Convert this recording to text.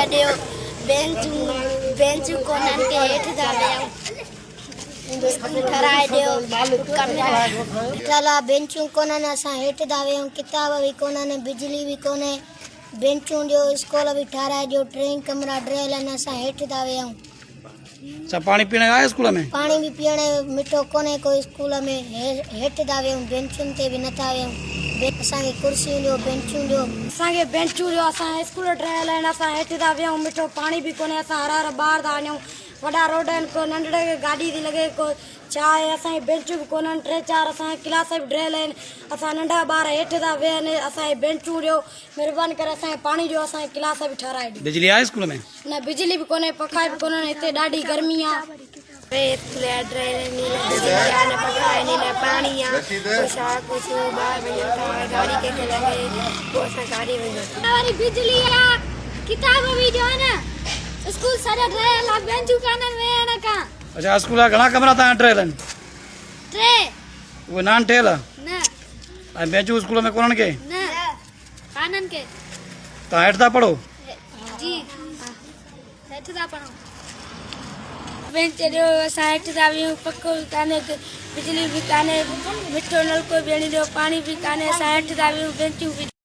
किताब दियो bench Conan के हेठ दावे स्कूल ठराए दियो चला बेंचू कोनन असा हेठ दावे किताब भी कोनन बिजली भी कोने बेंचू जो स्कूल भी ठराए दियो ट्रेन कमरा ड्रेल असा हेठ दावे अच्छा पानी पीने आए स्कूल में? पानी भी पीने मिठो कोने कोई स्कूल में हेठ दावे बेंचुन ते भी न थावे असांखे कुर्सियूं ॾियो बेंचूं ॾियो असांखे बेंचूं ॾियो असां स्कूल ठहियल आहिनि असां हेठि था वियूं मिठो पाणी बि कोन्हे असां हर ॿाहिरि था वञूं वॾा रोड आहिनि को नंढड़े खे गाॾी थी लॻे को छा आहे असांजी बेंचूं बि कोन आहिनि 3-4 असांजे क्लास बि ड्रिल आहिनि असां नंढा ॿार हेठि था वेहनि असांखे बेंचूं ॾियो महिरबानी करे असांखे पाणी ॾियो असांजे क्लास बि ठहाराए ॾियो। बिजली आहे स्कूल में? न बिजली भी कोने पखा भी कोने हिते ॾाढी गर्मी आहे बिजली किताब भी जो है ना स्कूल सारा ड्राइल बेंचू कानन वेहण का। अच्छा स्कूल घणा कमरा था ड्रेल आहिनि? 3 वो नान ठेल न ऐं बेंचू स्कूल में कोन्हनि के? न कानन के तव्हां हेठि था पढ़ो? जी हेठि था पढ़ो बेंच ॾियो असां हेठि था वियूं पको भी काने बिजली भी काने मिठो नलको भी ॾियो पानी भी काने असां हेठि था वियूं बेंचूं भी